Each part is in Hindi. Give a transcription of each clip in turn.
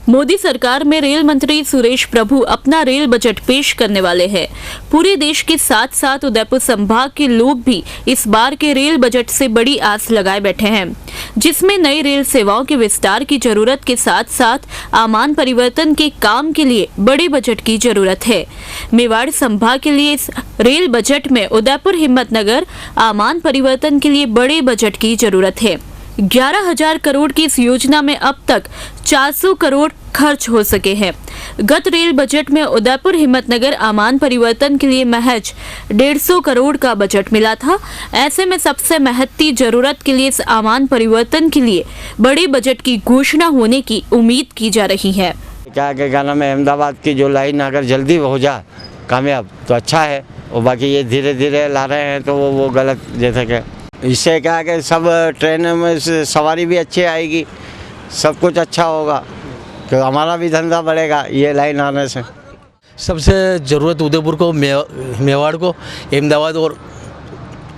मोदी सरकार में रेल मंत्री सुरेश प्रभु अपना रेल बजट पेश करने वाले हैं। पूरे देश के साथ साथ उदयपुर संभाग के लोग भी इस बार के रेल बजट से बड़ी आस लगाए बैठे हैं, जिसमें नई रेल सेवाओं के विस्तार की जरूरत के साथ साथ आमान परिवर्तन के काम के लिए बड़े बजट की जरूरत है। मेवाड़ संभाग के लिए इस रेल बजट में उदयपुर हिम्मतनगर आमान परिवर्तन के लिए बड़े बजट की जरूरत है। 11,000 करोड़ की इस योजना में अब तक 400 करोड़ खर्च हो सके हैं। गत रेल बजट में उदयपुर हिम्मतनगर आमान परिवर्तन के लिए महज 150 करोड़ का बजट मिला था। ऐसे में सबसे महत्ती जरूरत के लिए इस आमान परिवर्तन के लिए बड़े बजट की घोषणा होने की उम्मीद की जा रही है। क्या नाम है, अहमदाबाद की जो लाइन अगर जल्दी हो जाए कामयाब तो अच्छा है, और बाकी ये धीरे धीरे ला रहे हैं तो वो गलत। जैसे कि इससे क्या है कि सब ट्रेन में सवारी भी अच्छी आएगी, सब कुछ अच्छा होगा, तो हमारा भी धंधा बढ़ेगा ये लाइन आने से। सबसे ज़रूरत उदयपुर को, मेवाड़ को, अहमदाबाद और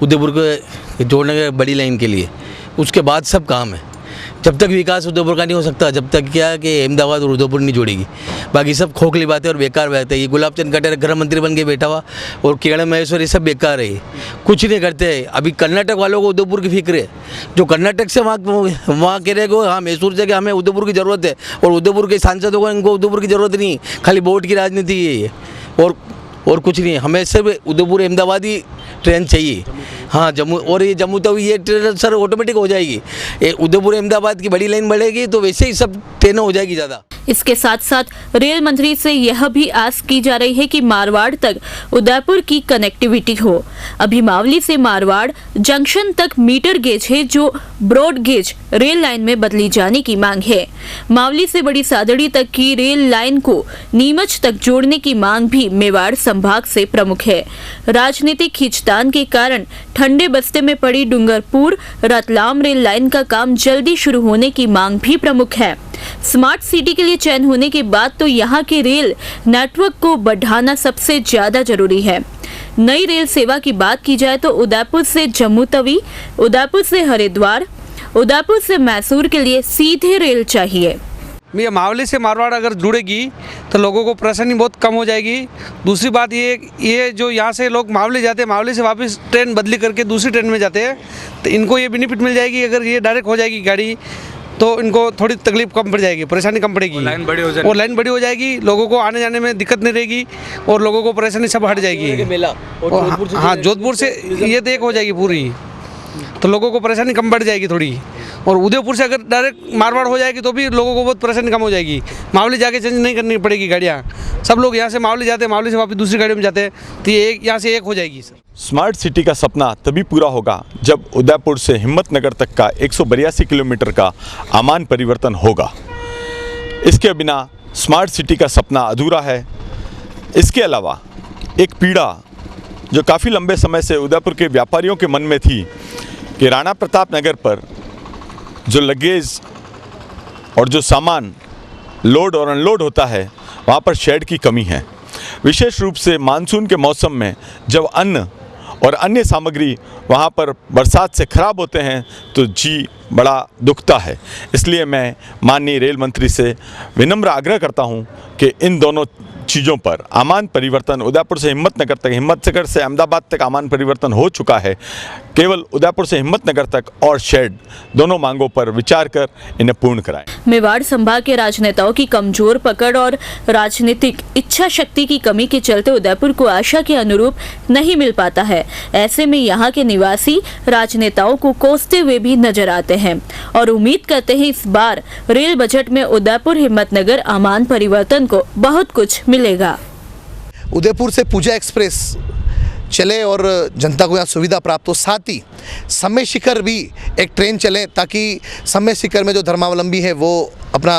उदयपुर को जोड़ने के बड़ी लाइन के लिए, उसके बाद सब काम है। जब तक विकास उदयपुर का नहीं हो सकता, जब तक क्या कि अहमदाबाद और उदयपुर नहीं जोड़ेगी। बाकी सब खोखली बातें और बेकार बातें। ये गुलाब चंद कटारिया गृह मंत्री बन के बैठा हुआ और केवल महेश्वर, ये सब बेकार है, कुछ नहीं करते। अभी कर्नाटक वालों को उदयपुर की फिक्र है, जो कर्नाटक से वहाँ कह रहे हो हाँ मैसूर से कि हमें उदयपुर की ज़रूरत है, और उदयपुर के सांसदों को इनको उदयपुर की ज़रूरत नहीं, खाली वोट की राजनीति है ये, और कुछ नहीं। हमें सिर्फ उदयपुर अहमदाबाद ही ट्रेन चाहिए। हाँ जम्मू, और ये जम्मू तो ये ट्रेन सर ऑटोमेटिक हो जाएगी। उदयपुर अहमदाबाद की बड़ी लाइन बढ़ेगी तो वैसे ही सब ट्रेनें हो जाएगी ज़्यादा। इसके साथ साथ रेल मंत्री से यह भी आस की जा रही है कि मारवाड़ तक उदयपुर की कनेक्टिविटी हो। अभी मावली से मारवाड़ जंक्शन तक मीटर गेज है, जो ब्रॉड गेज रेल लाइन में बदली जाने की मांग है। मावली से बड़ी सादड़ी तक की रेल लाइन को नीमच तक जोड़ने की मांग भी मेवाड़ संभाग से प्रमुख है। राजनीतिक खींचतान के कारण ठंडे बस्ते में पड़ी डूंगरपुर रतलाम रेल लाइन का काम जल्दी शुरू होने की मांग भी प्रमुख है। स्मार्ट सिटी के लिए चयन होने के बाद तो यहाँ के रेल नेटवर्क को बढ़ाना सबसे ज्यादा जरूरी है। नई रेल सेवा की बात की जाए तो उदयपुर से जम्मू तवी, उदयपुर से हरिद्वार, उदयपुर से मैसूर के लिए सीधे रेल चाहिए। मावली से मारवाड़ अगर जुड़ेगी तो लोगों को परेशानी बहुत कम हो जाएगी। दूसरी बात ये जो यहाँ से लोग मावली जाते हैं, मावली से वापस ट्रेन बदली करके दूसरी ट्रेन में जाते हैं, तो इनको ये बेनिफिट मिल जाएगी। अगर ये डायरेक्ट हो जाएगी गाड़ी तो इनको थोड़ी तकलीफ कम पड़ जाएगी, परेशानी कम पड़ेगी, और लाइन बड़ी हो जाएगी, लोगों को आने जाने में दिक्कत नहीं रहेगी और लोगों को परेशानी सब हट जाएगी। हाँ जोधपुर से ये तो एक हो जाएगी पूरी, तो लोगों को परेशानी कम बढ़ जाएगी थोड़ी। और उदयपुर से अगर डायरेक्ट मारवाड़ हो जाएगी तो भी लोगों को बहुत परेशानी कम हो जाएगी। मावली जाके चेंज नहीं करनी पड़ेगी गाड़ियाँ, सब लोग यहाँ से मावली जाते हैं, मावली से वापस दूसरी गाड़ी में जाते हैं, तो ये यहाँ से एक हो जाएगी। सर स्मार्ट सिटी का सपना तभी पूरा होगा जब उदयपुर से हिम्मतनगर तक का 182 किलोमीटर का आमान परिवर्तन होगा। इसके बिना स्मार्ट सिटी का सपना अधूरा है। इसके अलावा एक पीड़ा जो काफ़ी लंबे समय से उदयपुर के व्यापारियों के मन में थी कि राणा प्रताप नगर पर जो लगेज और जो सामान लोड और अनलोड होता है, वहाँ पर शेड की कमी है। विशेष रूप से मानसून के मौसम में जब अन्न और अन्य सामग्री वहाँ पर बरसात से ख़राब होते हैं तो जी बड़ा दुखता है। इसलिए मैं माननीय रेल मंत्री से विनम्र आग्रह करता हूँ कि इन दोनों चीज़ों पर आमान परिवर्तन, उदयपुर से हिम्मतनगर तक, हिम्मतनगर से अहमदाबाद तक आमान परिवर्तन हो चुका है, केवल उदयपुर से हिम्मतनगर तक और शेड, दोनों मांगों पर विचार कर इन्हें पूर्ण कराएं। मेवाड़ संभाग के राजनेताओं की कमजोर पकड़ और राजनीतिक इच्छा शक्ति की कमी के चलते उदयपुर को आशा के अनुरूप नहीं मिल पाता है। ऐसे में यहाँ के निवासी राजनेताओं को कोसते हुए भी नजर आते हैं और उम्मीद करते हैं इस बार रेल बजट में उदयपुर हिम्मतनगर आमान परिवर्तन को बहुत कुछ मिलेगा। उदयपुर से पूजा एक्सप्रेस चले और जनता को यहाँ सुविधा प्राप्त हो, साथ ही समय शिखर भी एक ट्रेन चले ताकि समय शिखर में जो धर्मावलंबी है वो अपना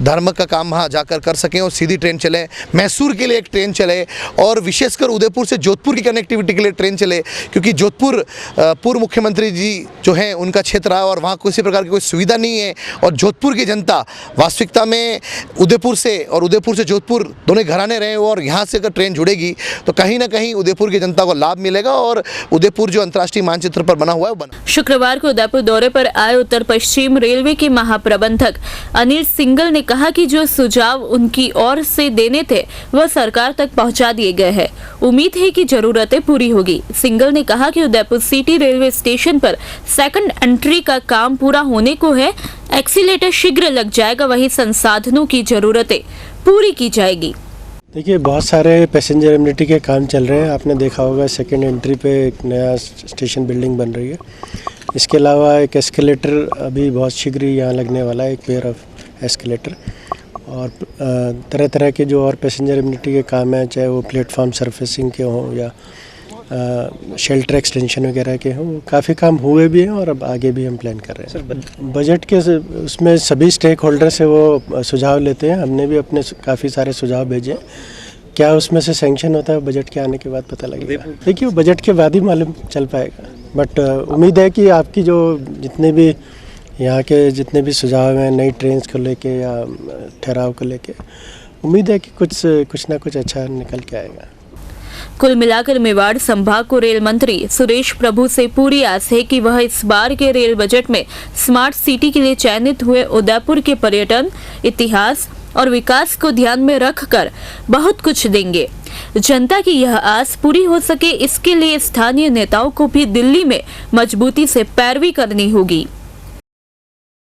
धर्म का काम वहाँ जाकर कर सकें और सीधी ट्रेन चले। मैसूर के लिए एक ट्रेन चले और विशेषकर उदयपुर से जोधपुर की कनेक्टिविटी के लिए ट्रेन चले, क्योंकि जोधपुर पूर्व मुख्यमंत्री जी जो हैं उनका क्षेत्र है और वहाँ किसी प्रकार की कोई सुविधा नहीं है। और जोधपुर की जनता वास्तविकता में उदयपुर से जोधपुर दोनों घराने रहे और यहाँ से अगर ट्रेन जुड़ेगी तो कहीं ना कहीं उदयपुर की जनता को लाभ मिलेगा और उदयपुर जो अंतर्राष्ट्रीय मानचित्र पर बना हुआ है वो बना। शुक्रवार को उदयपुर दौरे पर आए उत्तर पश्चिम रेलवे के महाप्रबंधक अनिल सिंगल ने कहा कि जो सुझाव उनकी ओर से देने थे वह सरकार तक पहुंचा दिए गए हैं। उम्मीद है कि जरूरतें पूरी होगी। सिंघल ने कहा कि उदयपुर सिटी रेलवे स्टेशन पर सेकंड एंट्री का काम पूरा होने को है। एक्सीलेटर शीघ्र लग जाएगा, वहीं संसाधनों की जरूरतें पूरी की जाएगी। देखिए, बहुत सारे पैसेंजर एमिनिटी के काम चल रहे हैं। आपने देखा होगा सेकंड एंट्री पे एक नया स्टेशन बिल्डिंग बन रही है। इसके अलावा एक एस्केलेटर अभी बहुत शीघ्र ही यहाँ लगने वाला है, एक पेयर ऑफ एस्केलेटर। और तरह तरह के जो और पैसेंजर एमिनिटी के काम हैं, चाहे वो प्लेटफॉर्म सरफेसिंग के हों या शेल्टर एक्सटेंशन वगैरह के हों, काफ़ी काम हुए भी हैं और अब आगे भी हम प्लान कर रहे हैं। सर, बजट के उसमें सभी स्टेक होल्डर से वो सुझाव लेते हैं। हमने भी अपने काफ़ी सारे सुझाव भेजे। क्या उसमें से सैंक्शन होता है बजट के आने के बाद पता लगेगा। देखिए, वो बजट के बाद ही मालूम चल पाएगा, बट उम्मीद है कि आपकी जो जितने भी यहाँ के जितने भी सुझाव हैं नई ट्रेन को लेके या ठहराव को लेके, उम्मीद है कि कुछ ना कुछ अच्छा निकल के आएगा। कुल मिलाकर मेवाड़ संभाग को रेल मंत्री सुरेश प्रभु से पूरी आस है कि वह इस बार के रेल बजट में स्मार्ट सिटी के लिए चयनित हुए उदयपुर के पर्यटन, इतिहास और विकास को ध्यान में रखकर बहुत कुछ देंगे। जनता की यह आस पूरी हो सके, इसके लिए स्थानीय नेताओं को भी दिल्ली में मजबूती से पैरवी करनी होगी।